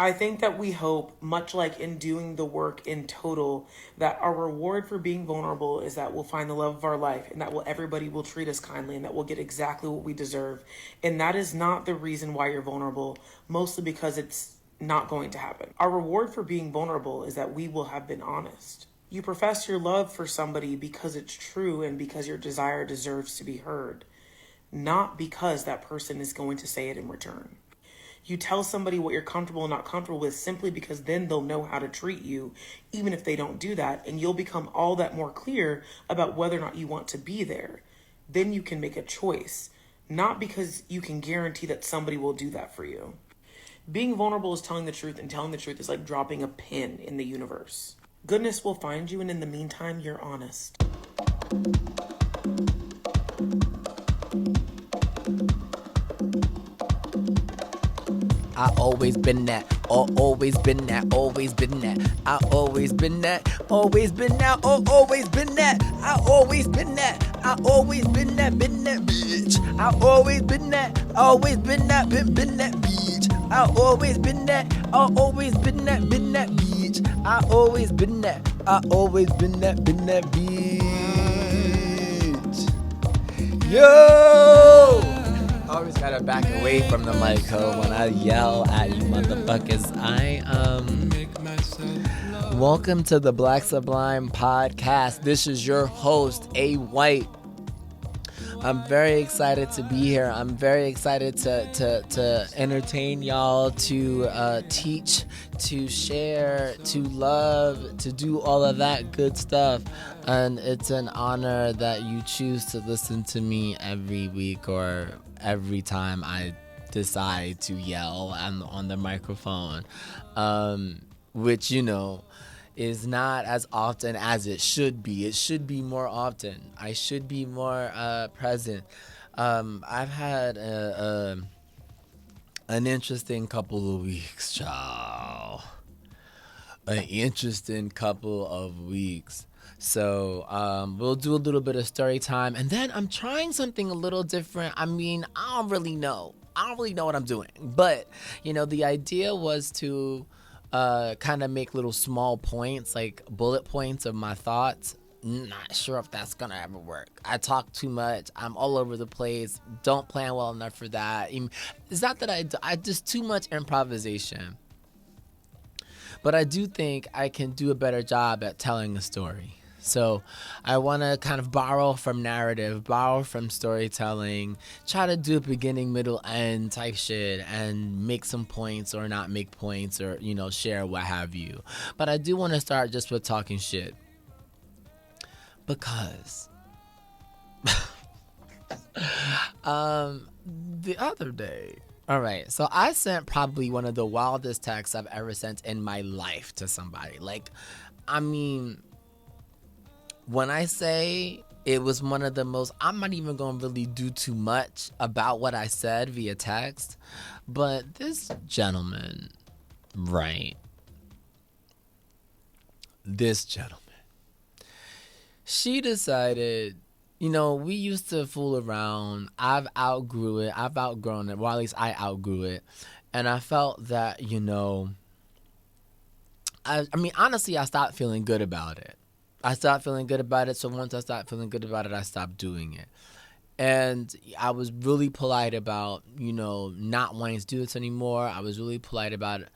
I think that we hope, much like in doing the work in total, that our reward for being vulnerable is that we'll find the love of our life and that everybody will treat us kindly and that we'll get exactly what we deserve. And that is not the reason why you're vulnerable, mostly because it's not going to happen. Our reward for being vulnerable is that we will have been honest. You profess your love for somebody because it's true and because your desire deserves to be heard, not because that person is going to say it in return. You tell somebody what you're comfortable and not comfortable with simply because then they'll know how to treat you, even if they don't do that, and you'll become all that more clear about whether or not you want to be there. Then you can make a choice, not because you can guarantee that somebody will do that for you. Being vulnerable is telling the truth, and telling the truth is like dropping a pin in the universe. Goodness will find you, and in the meantime, you're honest. I always been that, always been that, always been that. I always been that, always been that, always been that. I always been that, I always been that bitch. I always been that, always been that bitch. I always been that, I always been that bitch. I always been that, I always been that bitch. Yo! I always gotta back away from the mic when I yell at you motherfuckers. Welcome to the Black Sublime podcast. This is your host, A. White. I'm very excited to be here. I'm very excited to entertain y'all, to teach, to share, to love, to do all of that good stuff. And it's an honor that you choose to listen to me every week or every time I decide to yell on the microphone, which, is not as often as it should be. It should be more often. I should be more present. I've had an interesting couple of weeks, child. An interesting couple of weeks. So we'll do a little bit of story time, and then I'm trying something a little different. I don't really know what I'm doing, but the idea was to kind of make little small points, like bullet points of my thoughts. Not sure if that's gonna ever work. I talk too much. I'm all over the place. Don't plan well enough for that. It's not that I just too much improvisation. But I do think I can do a better job at telling a story. So I want to kind of borrow from narrative, borrow from storytelling, try to do a beginning, middle, end type shit and make some points or not make points or, share what have you. But I do want to start just with talking shit. Because the other day, all right, so I sent probably one of the wildest texts I've ever sent in my life to somebody. When I say it was one of the most, I'm not even going to really do too much about what I said via text, but this gentleman, she decided, we used to fool around. I've outgrown it, well, at least I outgrew it, and I felt that, honestly, I stopped feeling good about it. So once I stopped feeling good about it, I stopped doing it. And I was really polite about, not wanting to do this anymore. I was really polite about it.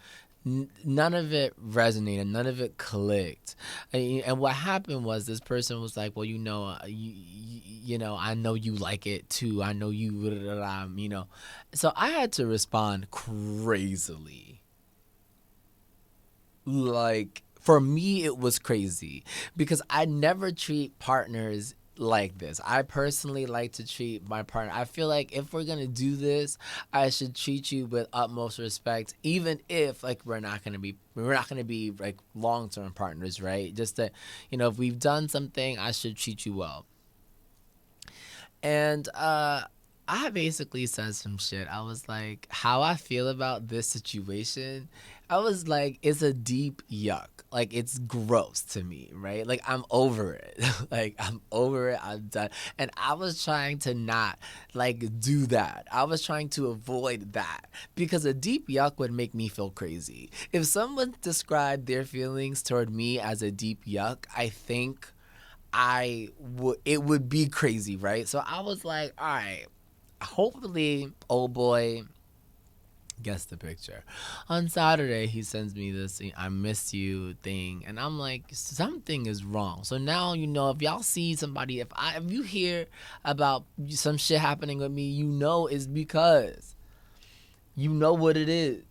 None of it resonated. None of it clicked. And what happened was this person was like, well, I know you like it too. I know you. So I had to respond crazily. For me, it was crazy because I never treat partners like this. I personally like to treat my partner. I feel like if we're going to do this, I should treat you with utmost respect, even if we're not going to be like long-term partners, right? Just that, if we've done something, I should treat you well. And I basically said some shit. I was like, how I feel about this situation, I was like, it's a deep yuck. Like, it's gross to me, right? Like, I'm over it. Like, I'm over it. I'm done. And I was trying to not, like, do that. I was trying to avoid that because a deep yuck would make me feel crazy. If someone described their feelings toward me as a deep yuck, I think it would be crazy, right? So I was like, all right, hopefully old boy gets the picture. On Saturday he sends me this "I miss you" thing, and I'm like, something is wrong. So now, if y'all see somebody, if you hear about some shit happening with me, it's because you know what it is.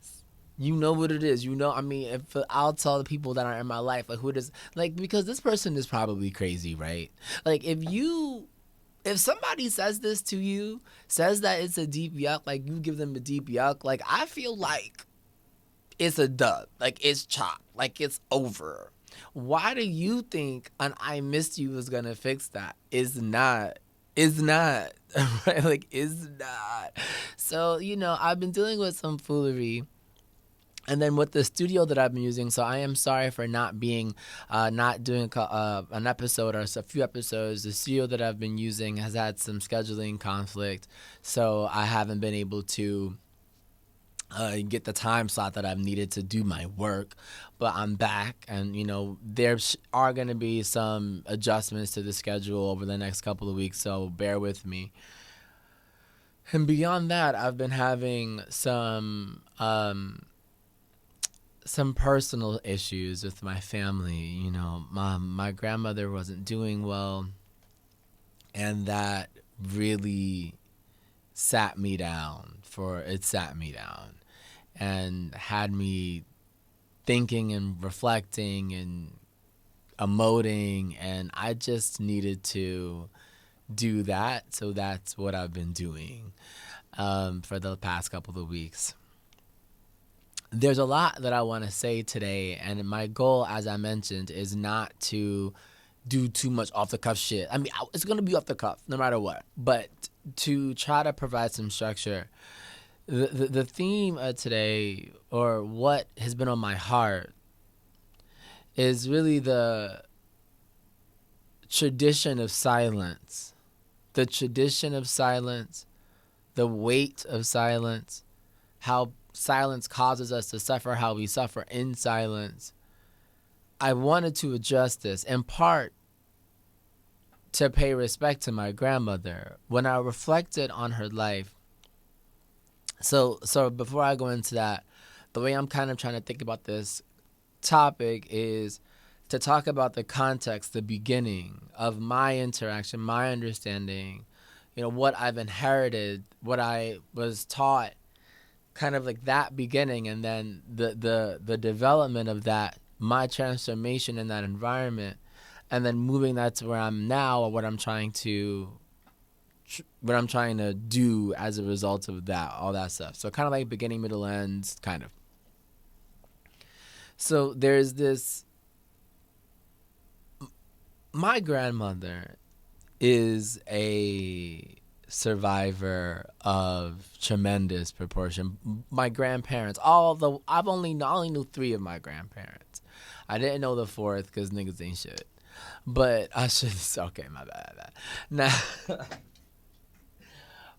You know what it is. I mean, if I'll tell the people that are in my life, like, who it is, like, because this person is probably crazy, right? Like, if somebody says this to you, says that it's a deep yuck, like, you give them a deep yuck, like, I feel like it's a dub, like, it's chopped, like, it's over. Why do you think an "I missed you" is gonna fix that? It's not. It's not. Right? Like, it's not. So, I've been dealing with some foolery, and then with the studio that I've been using, so I am sorry for not doing an episode or a few episodes. The studio that I've been using has had some scheduling conflict, so I haven't been able to get the time slot that I've needed to do my work. But I'm back, and there are going to be some adjustments to the schedule over the next couple of weeks, so bear with me. And beyond that, I've been having some personal issues with my family. My grandmother wasn't doing well, and that really sat me down and had me thinking and reflecting and emoting, and I just needed to do that. So that's what I've been doing for the past couple of weeks. There's a lot that I want to say today, and my goal, as I mentioned, is not to do too much off the cuff shit. I mean, it's going to be off the cuff no matter what, but to try to provide some structure. The theme of today, or what has been on my heart, is really the tradition of silence. The tradition of silence, the weight of silence, how silence causes us to suffer, how we suffer in silence. I wanted to address this in part to pay respect to my grandmother. When I reflected on her life, so before I go into that, the way I'm kind of trying to think about this topic is to talk about the context, the beginning of my interaction, my understanding, what I've inherited, what I was taught, kind of like that beginning, and then the development of that, my transformation in that environment, and then moving that to where I'm now, or what I'm trying to do as a result of that, all that stuff. So kind of like beginning, middle, ends, kind of. So there's this. My grandmother is a survivor of tremendous proportion. My grandparents, although I only knew 3 of my grandparents. I didn't know the 4th because niggas ain't shit. But I should. Okay, my bad. Now,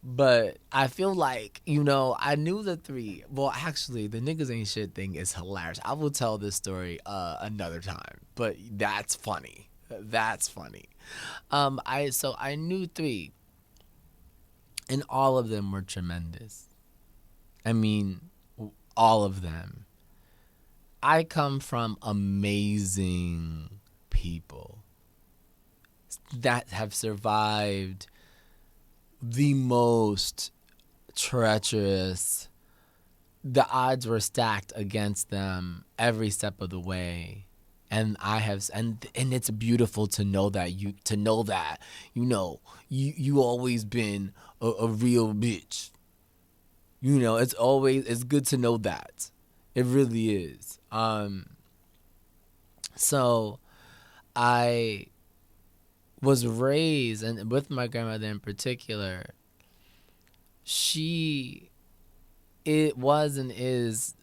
but I feel like, I knew the 3. Well, actually, the niggas ain't shit thing is hilarious. I will tell this story another time, but that's funny. That's funny. I knew 3, and all of them were tremendous. I mean, all of them. I come from amazing people that have survived the most treacherous. The odds were stacked against them every step of the way. And it's beautiful to know that you always been a real bitch. It's good to know that. It really is. So I was raised, and with my grandmother in particular, she it was and is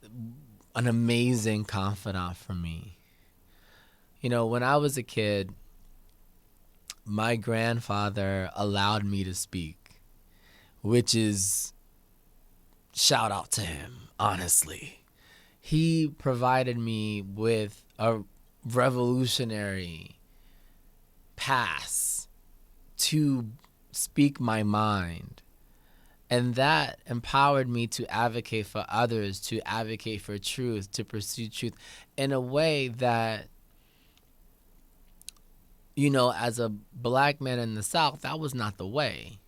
an amazing confidant for me. When I was a kid, my grandfather allowed me to speak, which is shout out to him, honestly. He provided me with a revolutionary pass to speak my mind. And that empowered me to advocate for others, to advocate for truth, to pursue truth in a way that, as a black man in the South, that was not the way.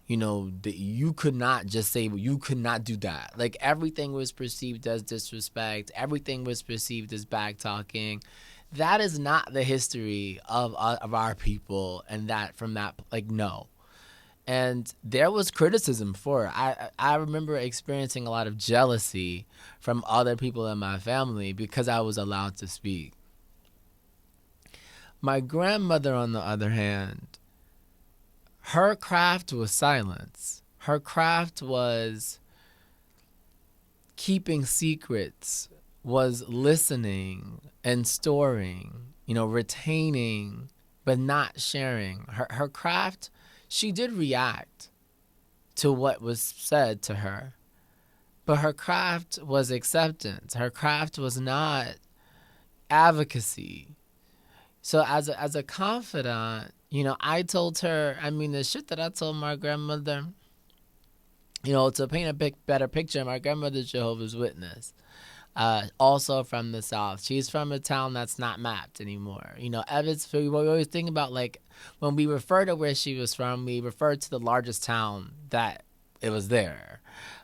You could not just say, you could not do that. Like, everything was perceived as disrespect. Everything was perceived as back talking. That is not the history of our people. And that from that, like, no. And there was criticism for it. I remember experiencing a lot of jealousy from other people in my family because I was allowed to speak. My grandmother, on the other hand, her craft was silence. Her craft was keeping secrets, was listening and storing, retaining, but not sharing. Her craft, she did react to what was said to her, but her craft was acceptance. Her craft was not advocacy. So as a confidant, I told her, the shit that I told my grandmother, to paint a better picture, my grandmother's Jehovah's Witness, also from the South. She's from a town that's not mapped anymore. Evansville, we always think about, like, when we refer to where she was from, we refer to the largest town that it was there.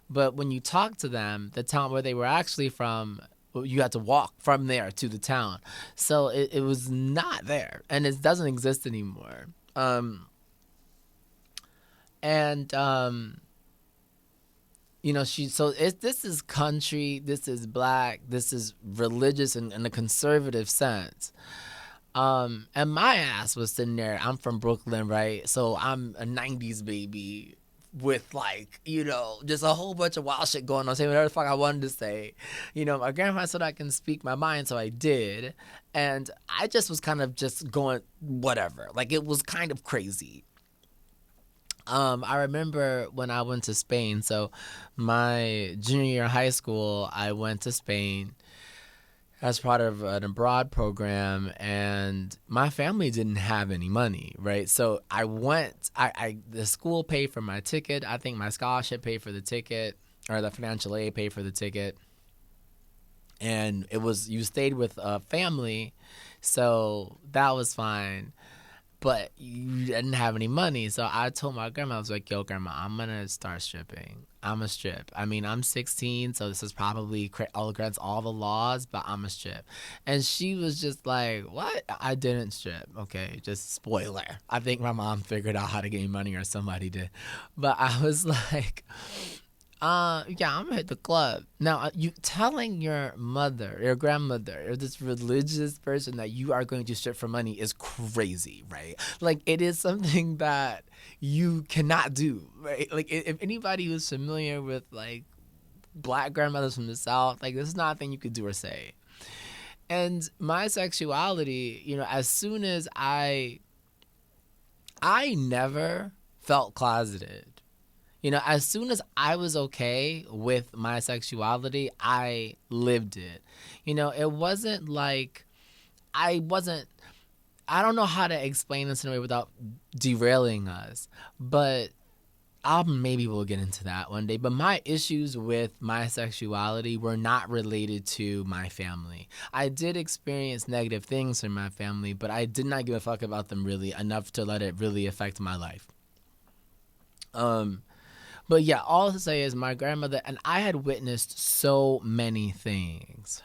But when you talk to them, the town where they were actually from, you had to walk from there to the town. So it was not there, and it doesn't exist anymore. This is country, this is black, this is religious in a conservative sense. And my ass was sitting there. I'm from Brooklyn, right? So I'm a 90s baby with, like, just a whole bunch of wild shit going on, saying whatever the fuck I wanted to say. My grandma said I can speak my mind, so I did. And I just was kind of just going whatever. Like, it was kind of crazy. I remember when I went to Spain. So my junior year of high school, I went to Spain as part of an abroad program, and my family didn't have any money, right? So I went, the school paid for my ticket. I think my scholarship paid for the ticket, or the financial aid paid for the ticket. And you stayed with a family, so that was fine. But you didn't have any money. So I told my grandma, I was like, yo, grandma, I'm going to start stripping. I'm a strip. I'm 16, so this is probably against all the laws, but I'm a strip. And she was just like, what? I didn't strip. Okay, just spoiler. I think my mom figured out how to get me money, or somebody did. But I was like, yeah, I'm gonna hit the club. Now, you telling your mother, your grandmother, or this religious person that you are going to strip for money is crazy, right? Like, it is something that you cannot do, right? Like, if anybody who's familiar with, like, black grandmothers from the South, like, this is not a thing you could do or say. And my sexuality, as soon as I never felt closeted. As soon as I was okay with my sexuality, I lived it. It wasn't like I don't know how to explain this in a way without derailing us, but maybe we'll get into that one day. But my issues with my sexuality were not related to my family. I did experience negative things from my family, but I did not give a fuck about them really enough to let it really affect my life. But yeah, all to say is my grandmother, and I had witnessed so many things,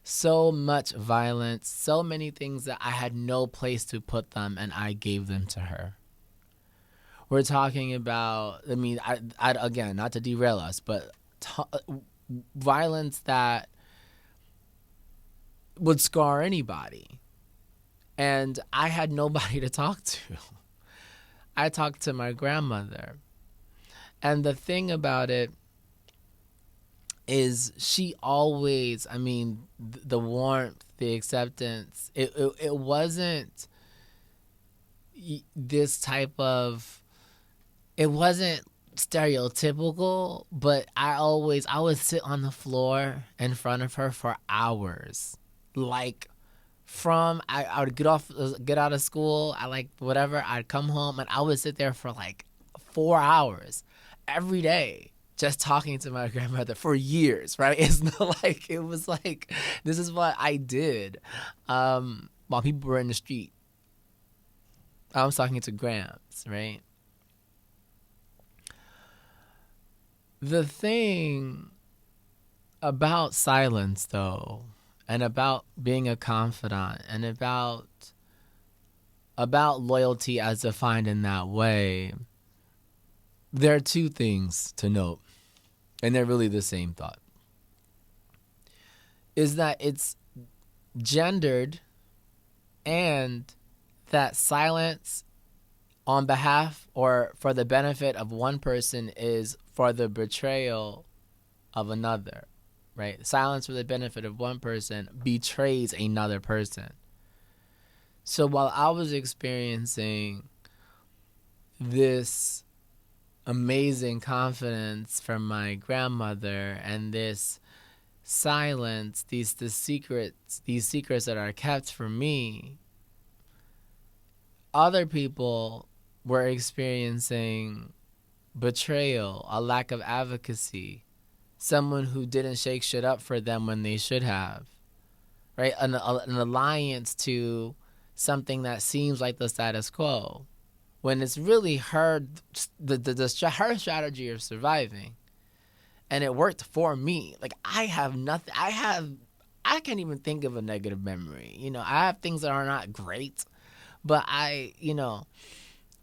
so much violence, so many things that I had no place to put them, and I gave them to her. We're talking about, I again, not to derail us, but violence that would scar anybody. And I had nobody to talk to. I talked to my grandmother. And the thing about it is she always, I mean, the warmth, the acceptance, it wasn't this type of, it wasn't stereotypical, but I would sit on the floor in front of her for hours. Like, I would get out of school, I like whatever, I'd come home and I would sit there for like 4 hours every day just talking to my grandmother for years, right? It's not like, it was like, this is what I did while people were in the street. I was talking to Gramps, right? The thing about silence, though, and about being a confidant, and about loyalty as defined in that way, there are two things to note, and they're really the same thought. Is that it's gendered, and that silence on behalf or for the benefit of one person is for the betrayal of another, right? Silence for the benefit of one person betrays another person. So while I was experiencing this amazing confidence from my grandmother and this silence, these secrets that are kept from me, other people were experiencing betrayal, a lack of advocacy, someone who didn't shake shit up for them when they should have, right? An alliance to something that seems like the status quo, when it's really her strategy of surviving, and it worked for me. Like, I have nothing. I can't even think of a negative memory. I have things that are not great, but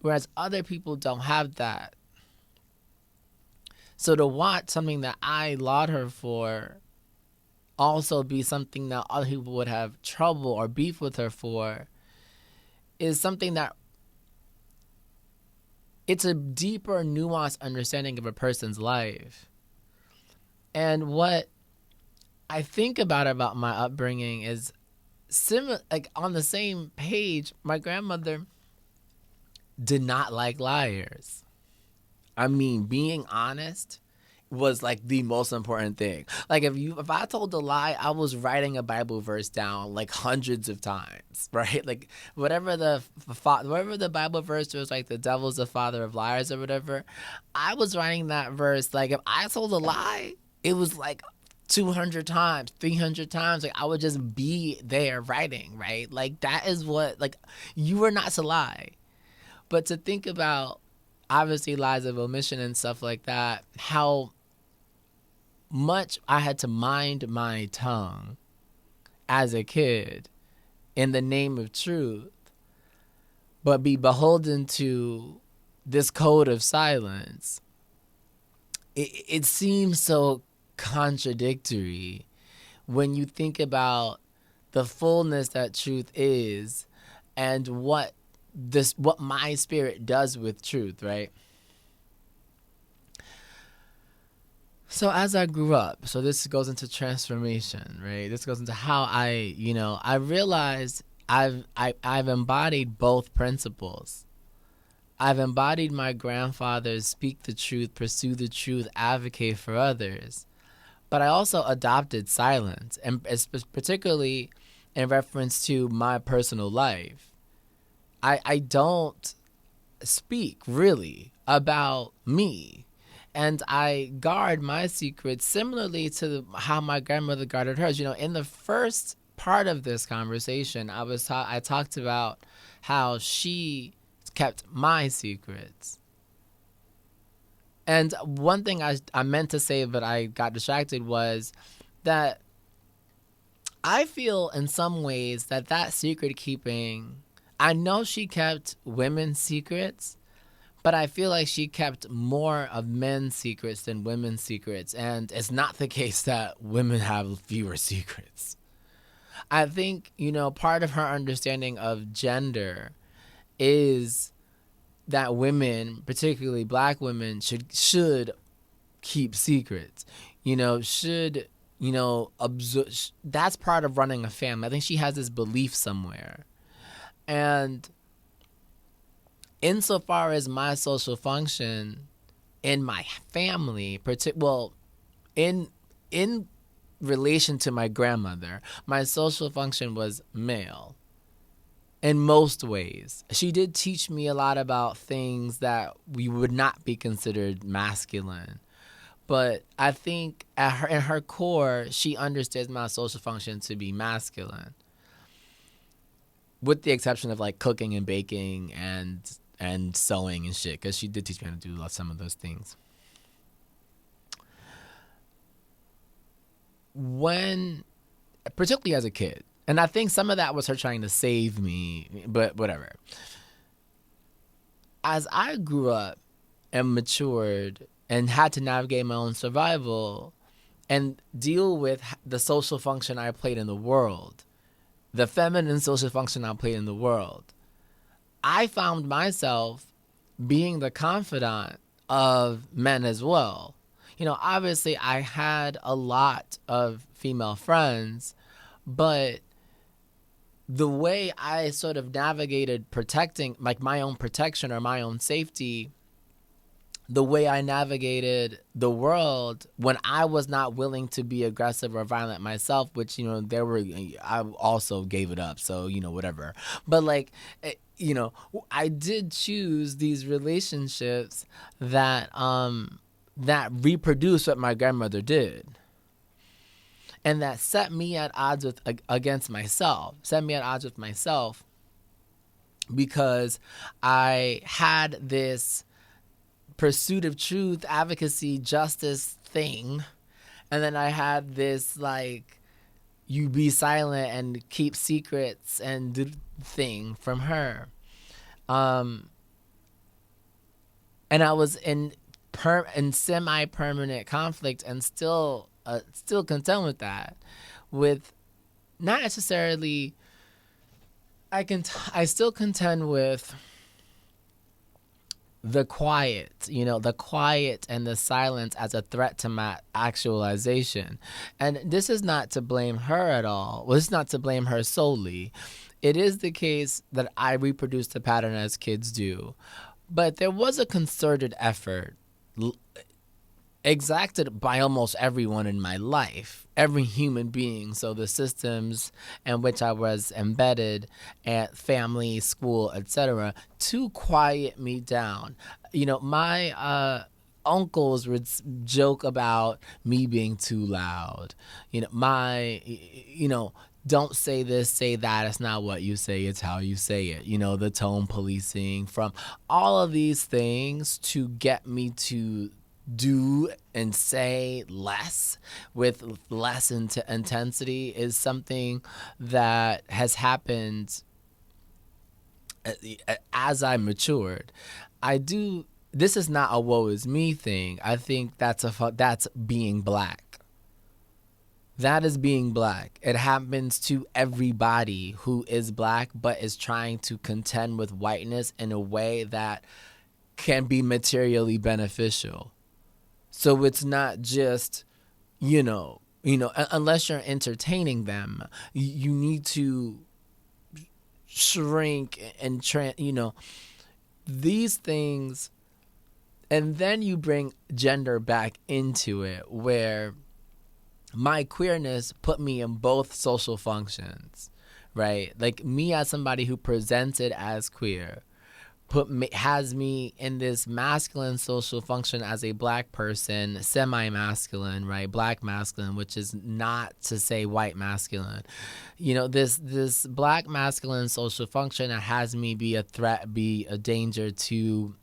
whereas other people don't have that. So to watch something that I laud her for also be something that other people would have trouble or beef with her for is something that it's a deeper, nuanced understanding of a person's life. And what I think about my upbringing is similar, like on the same page. My grandmother did not like liars. I mean, being honest was like the most important thing. Like, if I told a lie, I was writing a Bible verse down like hundreds of times, right? Like whatever the Bible verse was, like the devil's the father of liars or whatever, I was writing that verse. Like if I told a lie, it was like 200 times, 300 times. Like I would just be there writing, right? Like that is what, like, you were not to lie. But to think about, obviously, lies of omission and stuff like that, how much I had to mind my tongue as a kid in the name of truth, but be beholden to this code of silence. It seems so contradictory when you think about the fullness that truth is and what my spirit does with truth, right? So as I grew up, so this goes into transformation, right? This goes into how I realized I've embodied both principles. I've embodied my grandfather's speak the truth, pursue the truth, advocate for others. But I also adopted silence, and particularly in reference to my personal life. I don't speak really about me, and I guard my secrets similarly to how my grandmother guarded hers. In the first part of this conversation, I talked about how she kept my secrets. And one thing I meant to say, but I got distracted, was that I feel in some ways that secret keeping, I know she kept women's secrets, but I feel like she kept more of men's secrets than women's secrets. And it's not the case that women have fewer secrets. I think, part of her understanding of gender is that women, particularly black women, should keep secrets. Should that's part of running a family. I think she has this belief somewhere. And insofar as my social function in my family, in in relation to my grandmother, my social function was male in most ways. She did teach me a lot about things that we would not be considered masculine. But I think in her core, she understands my social function to be masculine, with the exception of like cooking and baking and sewing and shit, because she did teach me how to do some of those things. Particularly as a kid, and I think some of that was her trying to save me, but whatever. As I grew up and matured and had to navigate my own survival and deal with the social function I played in the world, the feminine social function I played in the world, I found myself being the confidant of men as well. Obviously I had a lot of female friends, but the way I sort of navigated protecting, like my own protection or my own safety, the way I navigated the world when I was not willing to be aggressive or violent myself, which, I also gave it up. So, whatever. But I did choose these relationships that reproduce what my grandmother did. And that set me at odds with myself, because I had this pursuit of truth, advocacy, justice thing. And then I had this, you be silent and keep secrets and thing from her. And I was in semi-permanent conflict and still contend with that, with not necessarily. I still contend with the quiet and the silence as a threat to my actualization. And this is not to blame her at all. Well, it's not to blame her solely. It is the case that I reproduced the pattern as kids do. But there was a concerted effort exacted by almost everyone in my life, every human being. So the systems in which I was embedded, at family, school, etc., to quiet me down. My uncles would joke about me being too loud. Don't say this, say that. It's not what you say, it's how you say it. The tone policing, from all of these things to get me to do and say less with less intensity is something that has happened as I matured. This is not a woe is me thing. I think that's being black. That is being black. It happens to everybody who is black but is trying to contend with whiteness in a way that can be materially beneficial. So it's not just, unless you're entertaining them, you need to shrink and these things. And then you bring gender back into it, where my queerness put me in both social functions, right? Like, me as somebody who presented as queer has me in this masculine social function as a black person, semi-masculine, right? Black masculine, which is not to say white masculine. This black masculine social function that has me be a threat, be a danger to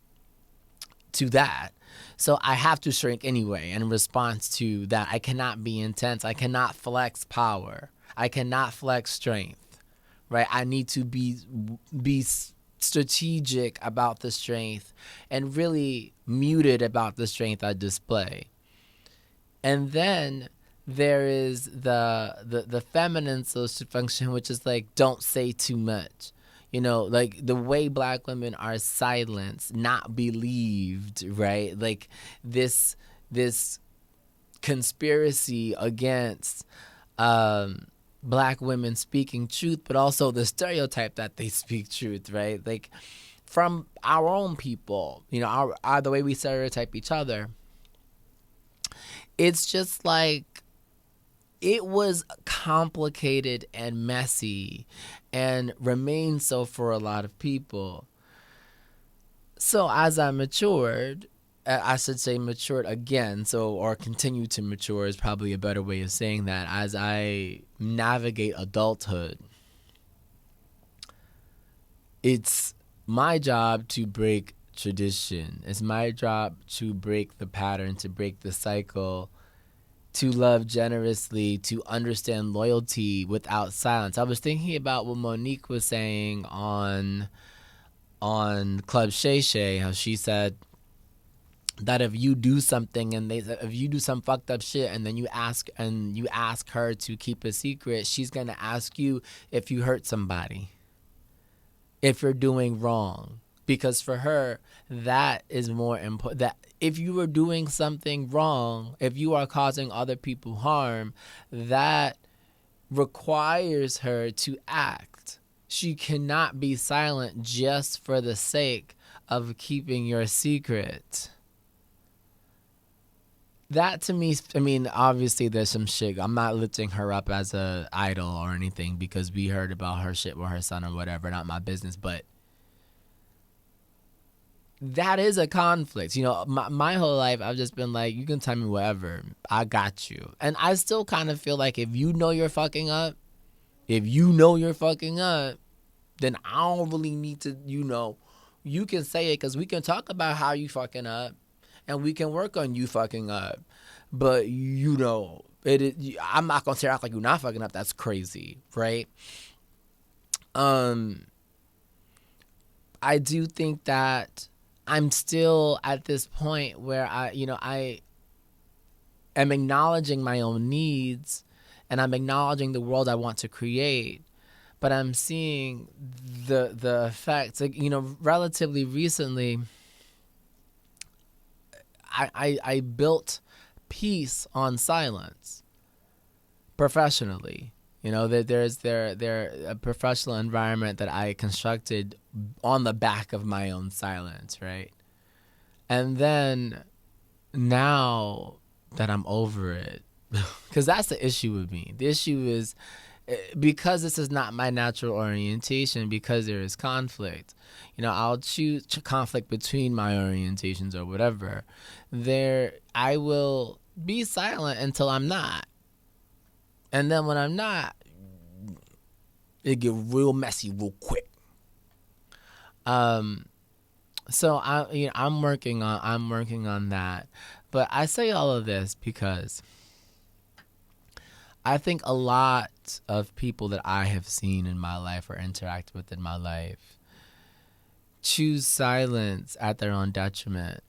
that. So I have to shrink anyway in response to that. I cannot be intense. I cannot flex power. I cannot flex strength, right? I need to be strategic about the strength and really muted about the strength I display. And then there is the feminine social function, which is like, don't say too much. Like the way black women are silenced, not believed, right? Like this conspiracy against black women speaking truth, but also the stereotype that they speak truth, right? Like from our own people, our the way we stereotype each other. It's just like it was complicated and messy and remains so for a lot of people. So as I matured, I should say matured again, or continue to mature is probably a better way of saying that. As I navigate adulthood, it's my job to break tradition. It's my job to break the pattern, to break the cycle, to love generously, to understand loyalty without silence. I was thinking about what Monique was saying on Club Shay Shay, how she said that if you do something and if you do some fucked up shit and then you ask her to keep a secret, she's gonna ask you if you hurt somebody, if you're doing wrong, because for her that is more important. That if you are doing something wrong, if you are causing other people harm, that requires her to act. She cannot be silent just for the sake of keeping your secret. That to me, I mean, obviously there's some shit. I'm not lifting her up as a idol or anything because we heard about her shit with her son or whatever. Not my business, but that is a conflict. My whole life I've just been like, you can tell me whatever, I got you. And I still kind of feel like if you know you're fucking up, then I don't really need to, you can say it because we can talk about how you fucking up and we can work on you fucking up. But I'm not gonna act like you're not fucking up. That's crazy, right? I do think that I'm still at this point where I am acknowledging my own needs and I'm acknowledging the world I want to create, but I'm seeing the effects. Like, relatively recently, I built peace on silence professionally. There's a professional environment that I constructed on the back of my own silence, right? And then now that I'm over it, because that's the issue with me. The issue is because this is not my natural orientation, because there is conflict. I'll choose conflict between my orientations or whatever. I will be silent until I'm not. And then when I'm not, it get real messy real quick. So I'm working on that. But I say all of this because I think a lot of people that I have seen in my life or interact with in my life choose silence at their own detriment.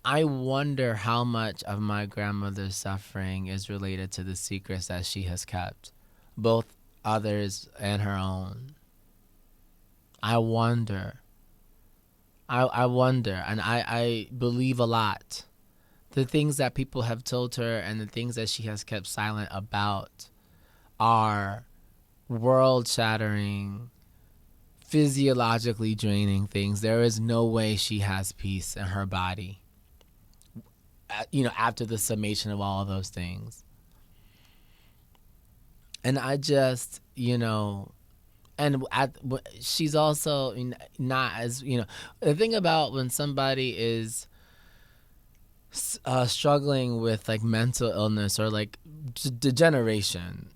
I wonder how much of my grandmother's suffering is related to the secrets that she has kept, both others and her own. I wonder. I wonder, and I believe a lot. The things that people have told her and the things that she has kept silent about are world-shattering, physiologically draining things. There is no way she has peace in her body, after the summation of all of those things. And I just, and she's also not as, the thing about when somebody is struggling with like mental illness or like degeneration,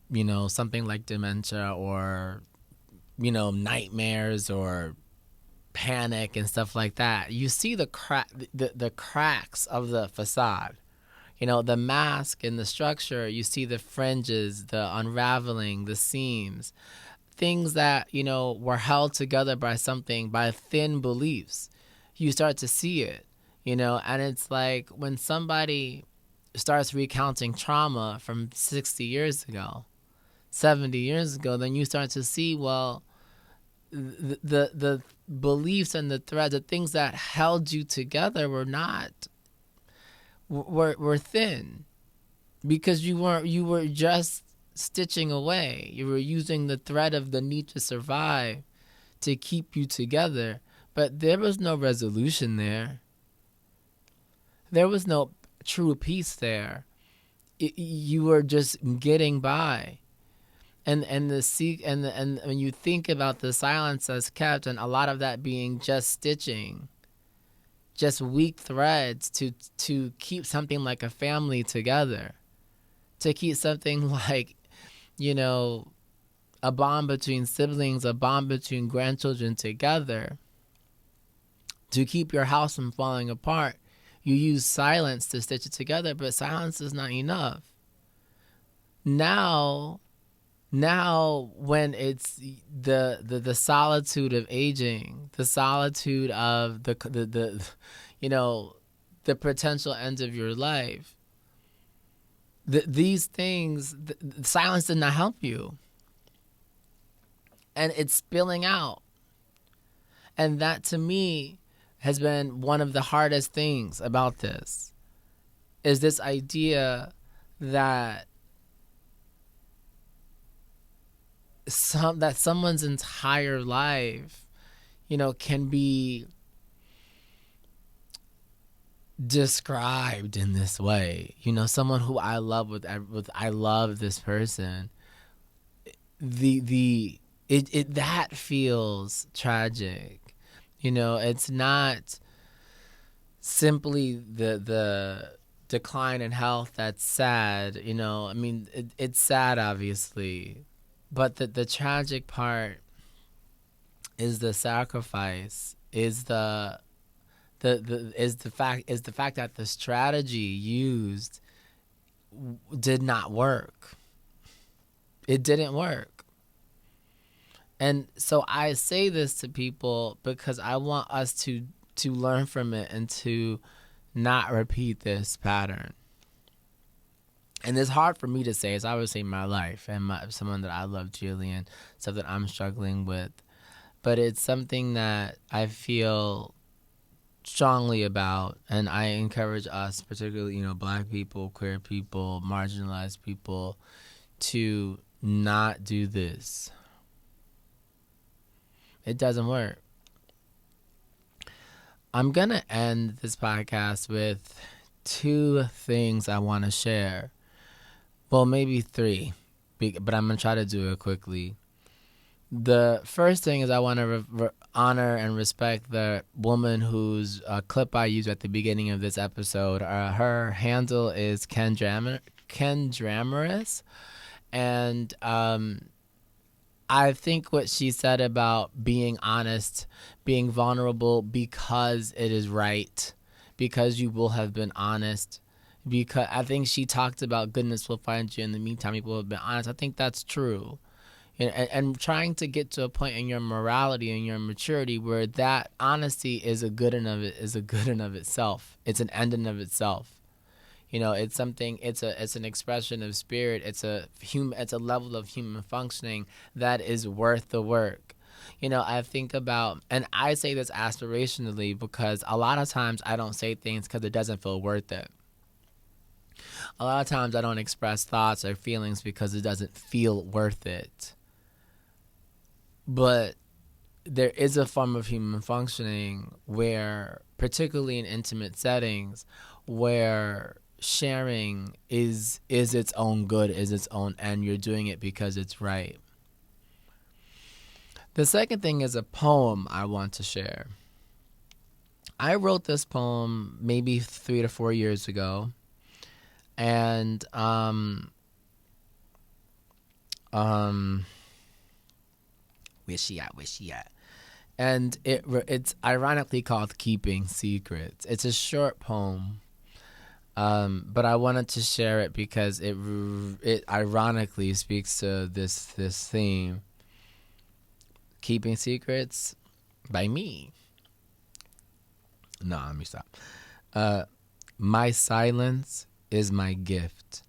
something like dementia or, nightmares or panic and stuff like that, you see the cracks of the facade. The mask and the structure, you see the fringes, the unraveling, the seams, things that, were held together by thin beliefs. You start to see it, and it's like when somebody starts recounting trauma from 60 years ago, 70 years ago, then you start to see, well, the beliefs and the threads, the things that held you together were thin, because you were just stitching away. You were using the thread of the need to survive to keep you together, but there was no resolution there. There was no true peace there. You were just getting by. And when you think about the silence that's kept, and a lot of that being just stitching, just weak threads to keep something like a family together, to keep something like, a bond between siblings, a bond between grandchildren together, to keep your house from falling apart. You use silence to stitch it together, but silence is not enough. Now when it's the solitude of aging, the solitude of the potential end of your life, these things, silence did not help you, and it's spilling out. And that, to me, has been one of the hardest things about this, is this idea that someone's entire life, can be described in this way. Someone who I love with I love this person. That feels tragic. It's not simply the decline in health that's sad. It's sad, obviously, but the tragic part is the sacrifice, is the fact that the strategy used did not work. It didn't work. And so I say this to people because I want us to learn from it and to not repeat this pattern. And it's hard for me to say. It's obviously my life and someone that I love dearly and stuff that I'm struggling with. But it's something that I feel strongly about, and I encourage us, particularly, Black people, queer people, marginalized people, to not do this. It doesn't work. I'm going to end this podcast with 2 things I want to share. Well, maybe 3, but I'm going to try to do it quickly. The first thing is I want to honor and respect the woman whose clip I used at the beginning of this episode. Her handle is Kendramaris, and I think what she said about being honest, being vulnerable because it is right, because you will have been honest, because I think she talked about goodness will find you in the meantime, people have been honest. I think that's true. And trying to get to a point in your morality and your maturity where that honesty is a good in of itself. It's an end in of itself. It's something. It's an expression of spirit. It's a level of human functioning that is worth the work. I think about, and I say this aspirationally because a lot of times I don't say things because it doesn't feel worth it. A lot of times I don't express thoughts or feelings because it doesn't feel worth it. But there is a form of human functioning where, particularly in intimate settings, where sharing is its own good, is its own end. You're doing it because it's right. The second thing is a poem I want to share. I wrote this poem maybe 3 to 4 years ago, and where's she at? And it's ironically called Keeping Secrets. It's a short poem, but I wanted to share it because it ironically speaks to this theme. Keeping Secrets by me. No, let me stop. My silence is my gift.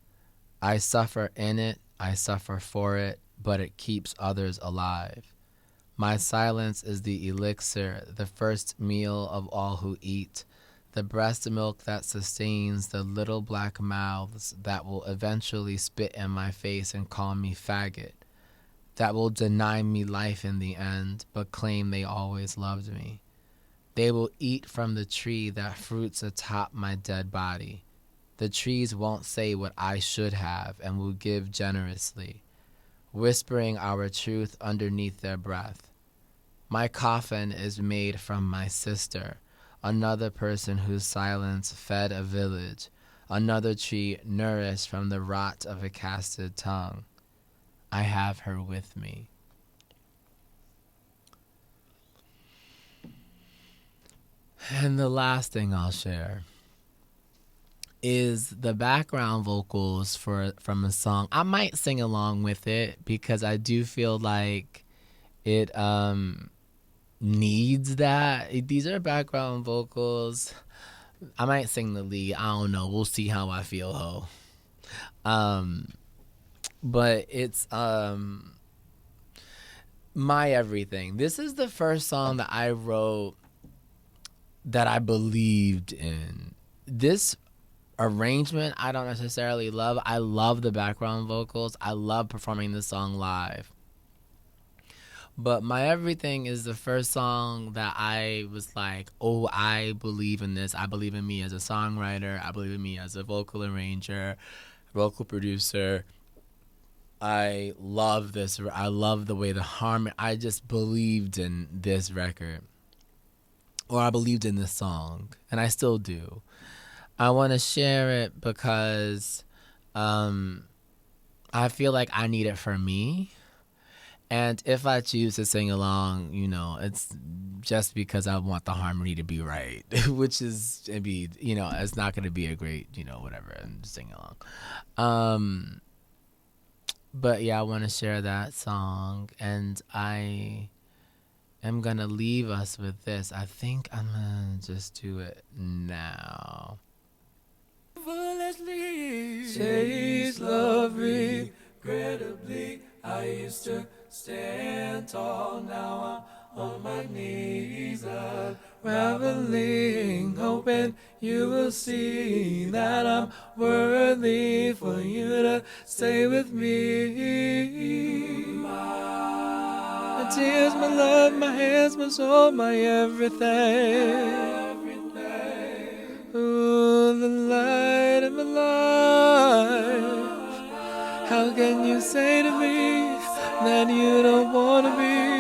I suffer in it, I suffer for it, but it keeps others alive. My silence is the elixir, the first meal of all who eat, the breast milk that sustains the little black mouths that will eventually spit in my face and call me faggot, that will deny me life in the end, but claim they always loved me. They will eat from the tree that fruits atop my dead body. The trees won't say what I should have and will give generously, whispering our truth underneath their breath. My coffin is made from my sister, another person whose silence fed a village, another tree nourished from the rot of a casted tongue. I have her with me. And the last thing I'll share is the background vocals from a song. I might sing along with it because I do feel like it needs that. These are background vocals. I might sing the lead. I don't know. We'll see how I feel, ho. But it's my everything. This is the first song that I wrote that I believed in. This arrangement I don't necessarily love. I love the background vocals. I love performing this song live. But My Everything is the first song that I was like, oh, I believe in this. I believe in me as a songwriter. I believe in me as a vocal arranger, vocal producer. I love this. I love the way the harmony. I just believed in this record. Or I believed in this song. And I still do. I want to share it because I feel like I need it for me. And if I choose to sing along, it's just because I want the harmony to be right, which is, it's not going to be a great, whatever, and sing along. But yeah, I want to share that song, and I am going to leave us with this. I think I'm going to just do it now. Foolishly chase love regrettably. I used to stand tall, now I'm on my knees, unraveling, hoping you will see that I'm worthy for you to stay with me. My tears, my love, my hands, my soul, my everything. Ooh, the light of my life. How can you say to me that you don't want to be?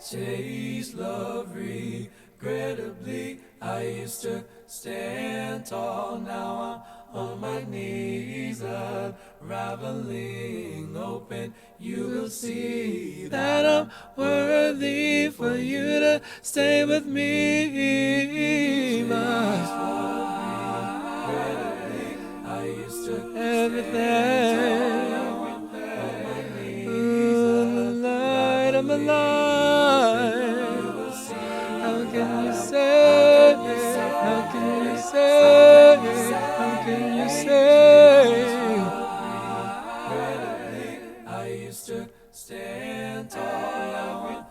Chase love regrettably. I used to stand tall, now I'm on my knees, unraveling, hoping you will see that I'm worthy for you to stay with me. I used to everything. The light of my life. How can you say? How can you say? How can you say? I used to stand tall.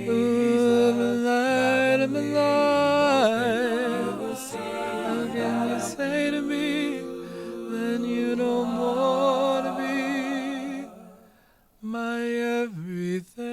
The light of my life. How can you say to me then you don't want to be my everything?